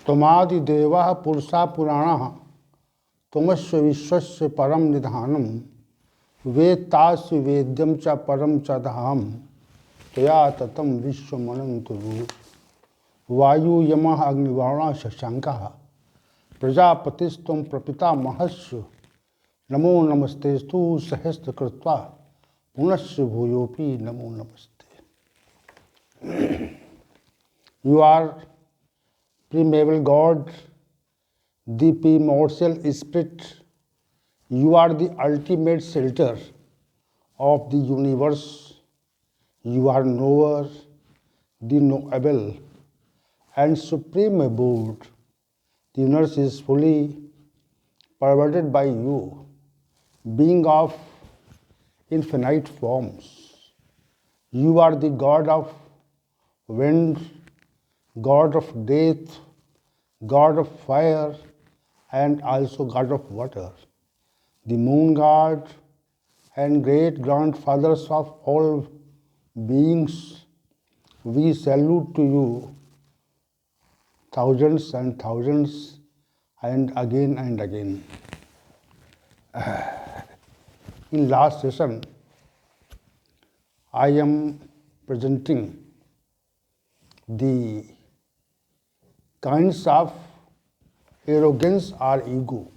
त्वमादिदेवः पुरुषा पुराणः त्वमस्य विश्वस्य परम निधानम वेत्तास्य वेद्यम च परम च धाम त्वया ततं विश्वमनन्तगुरु वायु यमः अग्निवर्णः शशाङ्कः प्रजापतिस्त्वं प्रपितामहस्य नमो नमस्तेस्तु सहस्रकृत्वा पुनश्च भूयोऽपि नमो नमस्ते। You are primeval God, the primordial spirit. You are the ultimate shelter of the universe. You are knower, the knowable, and supreme abode. The universe is fully pervaded by you, being of infinite forms. You are the God of wind, God of death, God of fire, and also God of water, the moon god and great grandfathers of all beings. We salute to you thousands and thousands and again. In last session, I am presenting the kinds of arrogance or ego,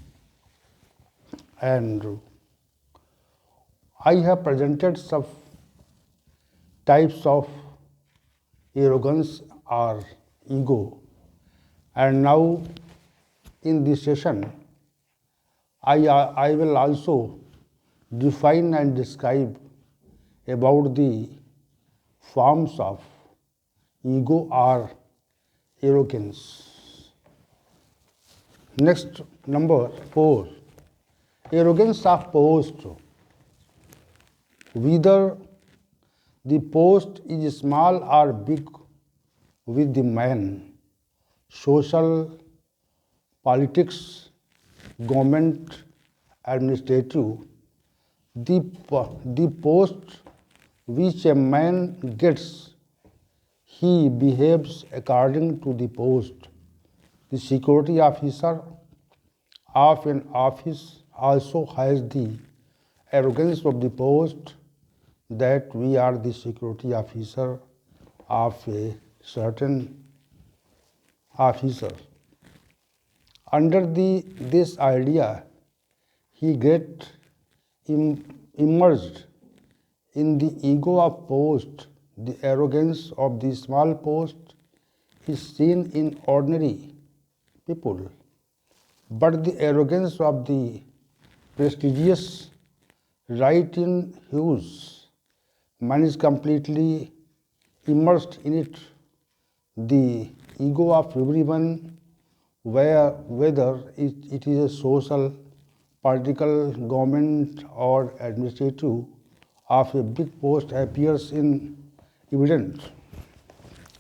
and I have presented some types of arrogance or ego, and now in this session I will also define and describe about the forms of ego or arrogance. Next, number 4, arrogance of post. Whether the post is small or big, with the man, social, politics, government, administrative, the post which a man gets, he behaves according to the post. The security officer of an office also has the arrogance of the post that we are the security officer of a certain officer. Under this idea, he gets immersed in the ego of post. The arrogance of the small post is seen in ordinary people, but the arrogance of the prestigious right in huge man is completely immersed in it. The ego of everyone, whether it is a social, political, government, or administrative, of a big post appears in evident.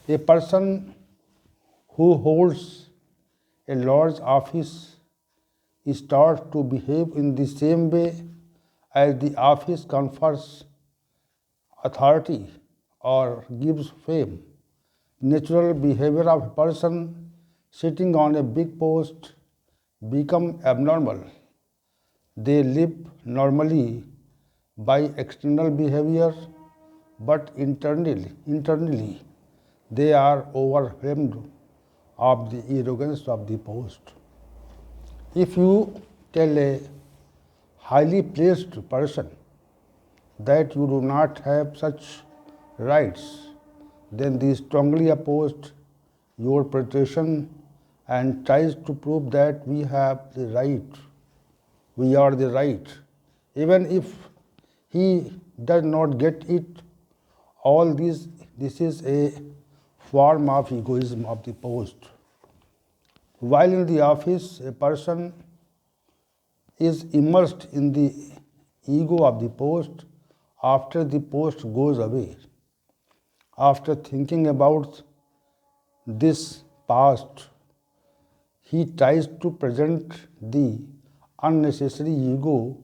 A person who holds a large office is taught to behave in the same way as the office confers authority or gives fame. Natural behavior of a person sitting on a big post become abnormal. They live normally by external behavior, but internally they are overwhelmed of the arrogance of the post. If you tell a highly placed person that you do not have such rights, then they strongly oppose your pretension and tries to prove that we are the right, even if he does not get it. All this is a form of egoism of the post. While in the office, a person is immersed in the ego of the post. After the post goes away, after thinking about this past, he tries to present the unnecessary ego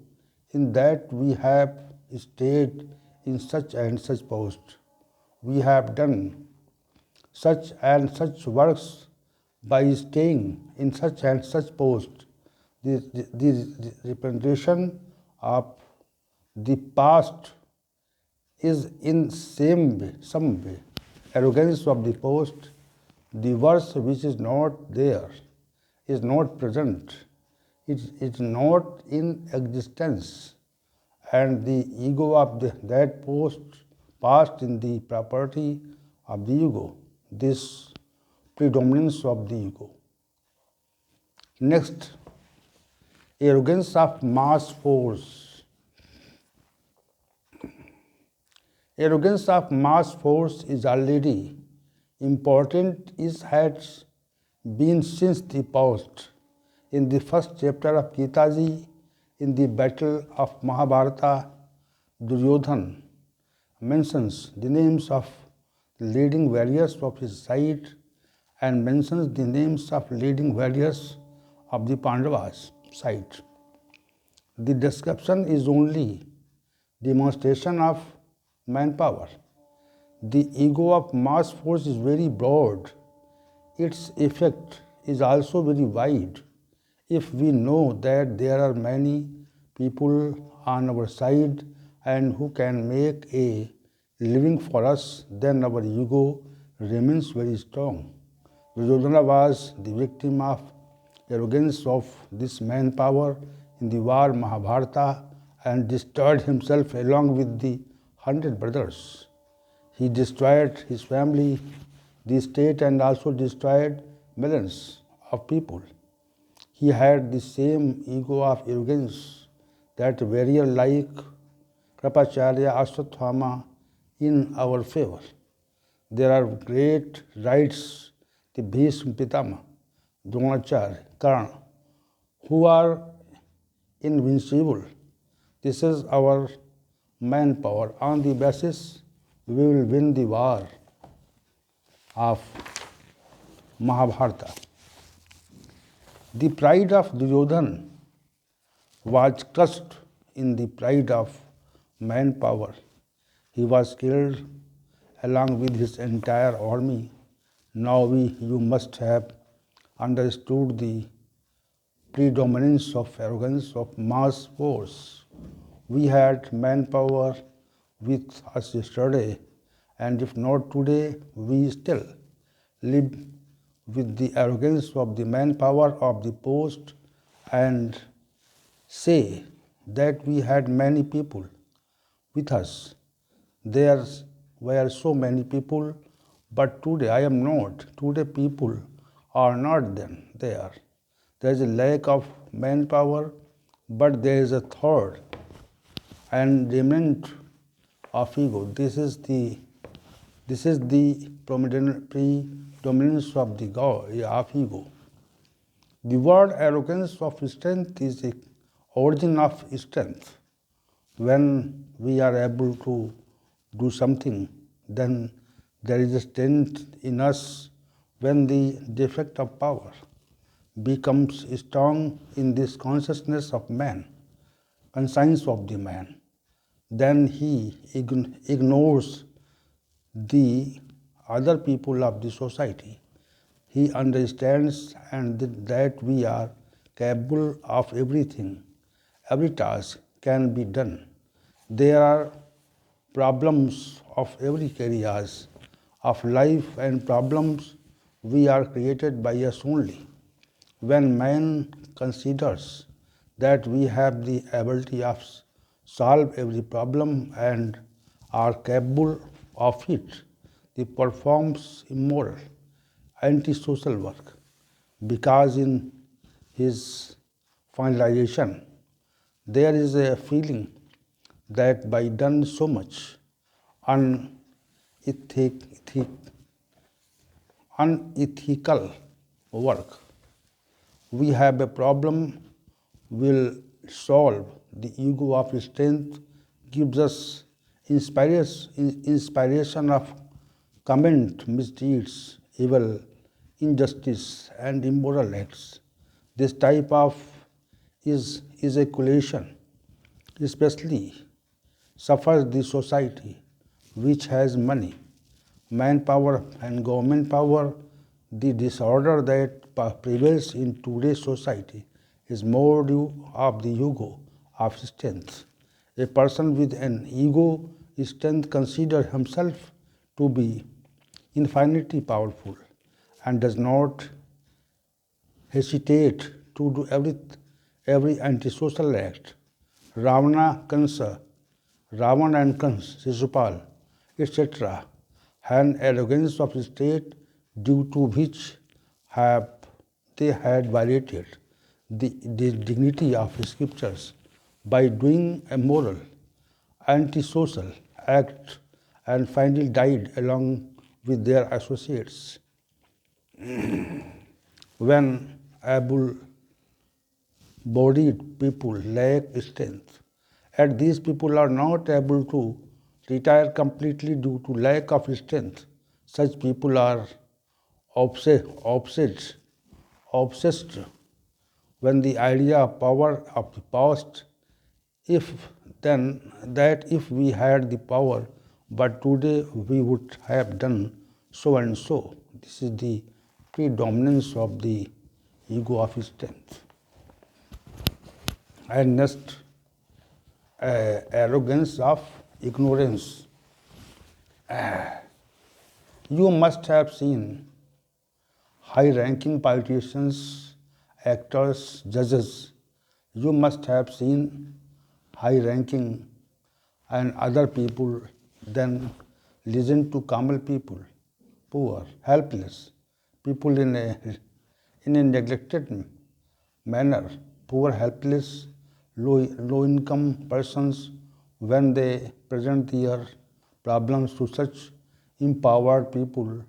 in that we have stayed in such and such post. We have done such and such works by staying in such and such post. The representation of the past is in some way arrogance of the post. The verse which is not there is not present. It is not in existence, and the ego of that post past in the property of the ego. This predominance of the ego. Next, arrogance of mass force. Arrogance of mass force is already important. It has been since the past. In the first chapter of Gita Ji, in the battle of Mahabharata, Duryodhan mentions the names of leading warriors of his side and mentions the names of leading warriors of the Pandavas' side. The description is only demonstration of manpower. The ego of mass force is very broad. Its effect is also very wide. If we know that there are many people on our side and who can make a living for us, then our ego remains very strong. Duryodhana was the victim of arrogance of this manpower in the war Mahabharata and destroyed himself along with the 100 brothers. He destroyed his family, the state, and also destroyed millions of people. He had the same ego of arrogance that warrior like Kripacharya Ashwatthama in our favor. There are great rights, the Bhishma Pitama, Dronacharya, Karna, who are invincible. This is our manpower. On the basis, we will win the war of Mahabharata. The pride of Duryodhan was crushed in the pride of manpower. He was killed along with his entire army. Now you must have understood the predominance of arrogance of mass force. We had manpower with us yesterday, and if not today, we still live with the arrogance of the manpower of the post and say that we had many people with us. There were so many people, but today I am not. Today people are not there. There is a lack of manpower, but there is a third and remnant of ego. This is the predominance of the God of ego. The word arrogance of strength is the origin of strength. When we are able to do something, then there is a strength in us. When the defect of power becomes strong in this consciousness of man, conscience of the man, then he ignores the other people of the society. He understands and that we are capable of everything. Every task can be done. There are problems of every areas of life, and problems we are created by us only. When man considers that we have the ability of solve every problem and are capable of it, he performs immoral, antisocial work, because in his finalization there is a feeling that by done so much unethical work, we have a problem will solve. The ego of strength gives us inspiration of comment misdeeds, evil, injustice, and immoral acts. This type of ejaculation especially suffers the society which has money, manpower, and government power. The disorder that prevails in today's society is more due of the ego of strength. A person with an ego strength considers himself to be infinitely powerful and does not hesitate to do every antisocial act. Ravana and Kansa, Shishupal, etc. had an arrogance of state due to which they had violated the dignity of scriptures by doing a moral, antisocial act and finally died along with their associates. When able-bodied people lack strength, and these people are not able to retire completely due to lack of strength, such people are obsessed when the idea of power of the past, if then that if we had the power, but today we would have done so and so. This is the predominance of the ego of strength. And next, arrogance of ignorance. You must have seen high-ranking politicians, actors, judges. You must have seen high-ranking and other people then listen to common people, poor, helpless, people in a neglected manner, poor, helpless, low-income persons, when they present their problems to such empowered people,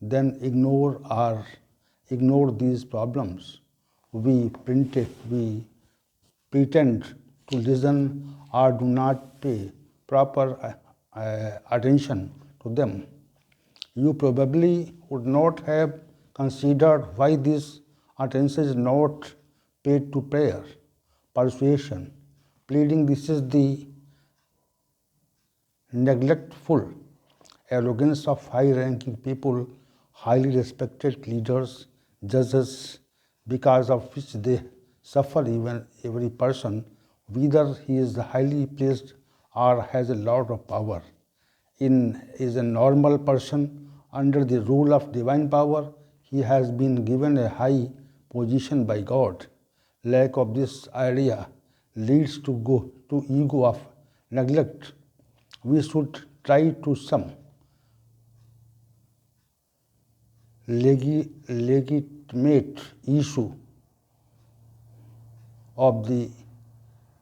then ignore these problems. We pretend to listen or do not pay proper attention to them. You probably would not have considered why this attention is not paid to prayer, persuasion, pleading. This is the neglectful arrogance of high-ranking people, highly respected leaders, judges, because of which they suffer. Even every person, whether he is highly placed or has a lot of power, is a normal person under the rule of divine power. He has been given a high position by God. Lack of this idea leads to ego of neglect. We should try to some legitimate issue of the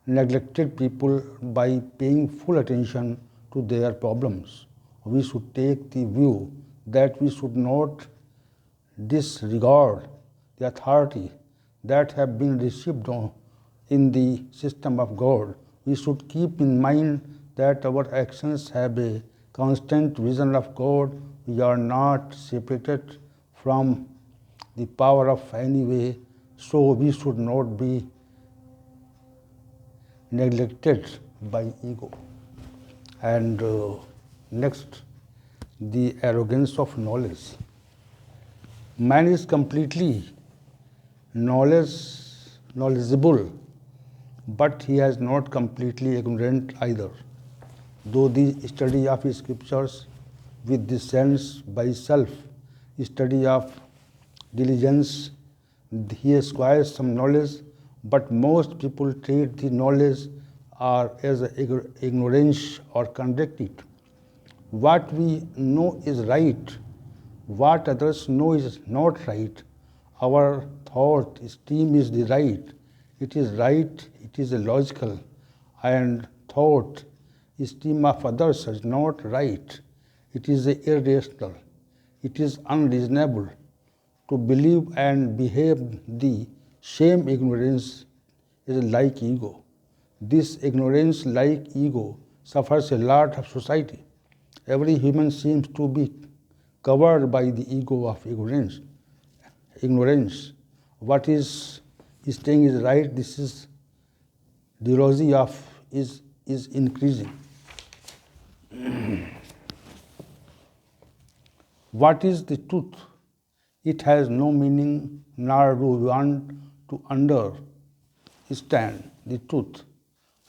neglected people by paying full attention to their problems. We should take the view that we should not disregard the authority that have been received in the system of God. We should keep in mind that our actions have a constant vision of God. We are not separated from the power of any way, so we should not be neglected by ego. And next, the arrogance of knowledge. Man is completely knowledgeable, but he is not completely ignorant either. Though the study of scriptures with the sense by self, study of diligence, he acquires some knowledge, but most people treat the knowledge as ignorance or contradict it. What we know is right, what others know is not right. Our thought stream is the right. It is right, it is logical, and thought stream of others is not right. It is irrational. It is unreasonable to believe and behave the same. Ignorance is like ego. This ignorance, like ego, suffers a lot of society. Every human seems to be covered by the ego of ignorance. What is saying is right. This is ideology of is increasing. What is the truth It has no meaning, nor do we want to understand the truth.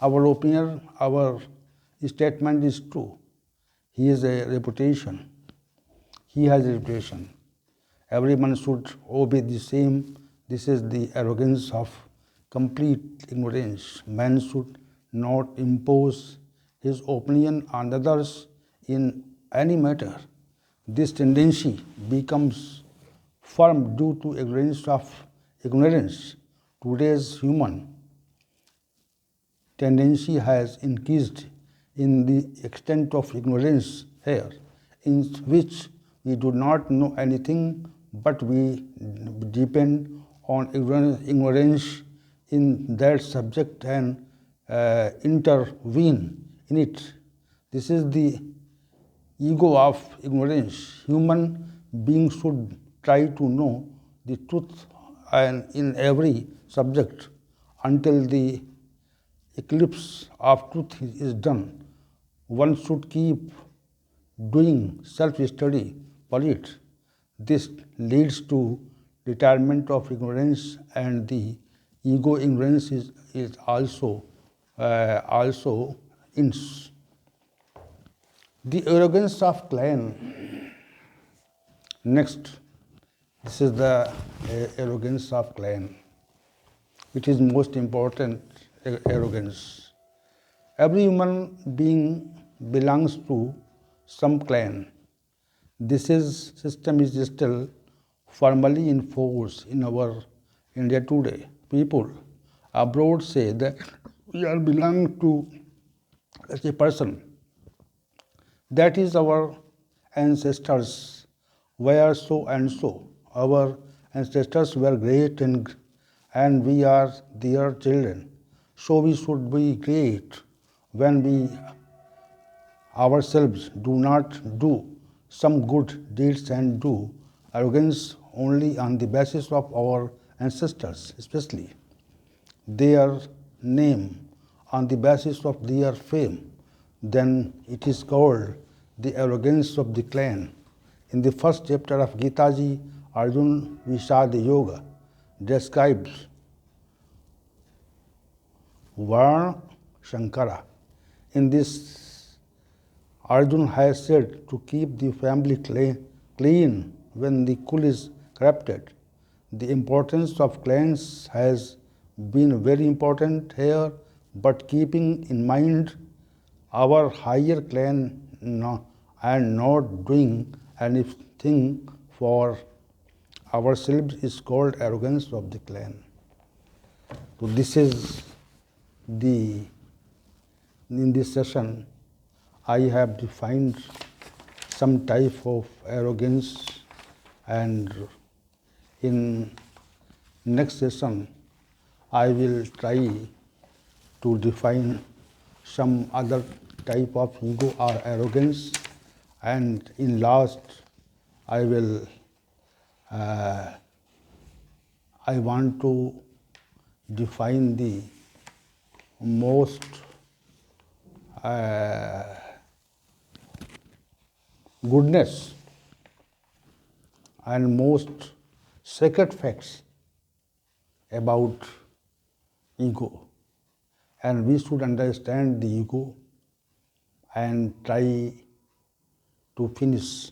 Our opinion, our statement is true. He has a reputation. He has a reputation. Everyone should obey the same. This is the arrogance of complete ignorance. Man should not impose his opinion on others in any matter. This tendency becomes firm due to ignorance of ignorance. Today's human tendency has increased in the extent of ignorance here, in which we do not know anything, but we depend on ignorance in that subject and intervene in it. This is the ego of ignorance. Human beings should try to know the truth and in every subject until the eclipse of truth is done. One should keep doing self-study for it. This leads to retirement of ignorance, and the ego ignorance is also ins. The arrogance of clan. Next, this is the arrogance of clan. It is most important arrogance. Every human being belongs to some clan. This system is still firmly in force in our India today. People abroad say that we are belong to such a person. That is our ancestors were so and so. Our ancestors were great and we are their children. So we should be great when we ourselves do not do some good deeds and do arrogance only on the basis of our ancestors, especially their name, on the basis of their fame, then it is called the arrogance of the clan. In the first chapter of Gita Ji, Arjun Vishad Yoga describes Varna Shankara. In this, Arjun has said to keep the family clean when the kul is corrupted. The importance of clans has been very important here, but keeping in mind our higher clan and not doing anything for ourselves is called arrogance of the clan. So this is in this session I have defined some type of arrogance, and in next session I will try to define some other type of ego or arrogance, and in last I want to define the most goodness and most sacred facts about ego, and we should understand the ego and try to finish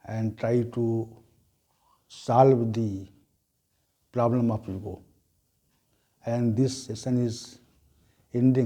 and try to solve the problem of ego. And this session is ending.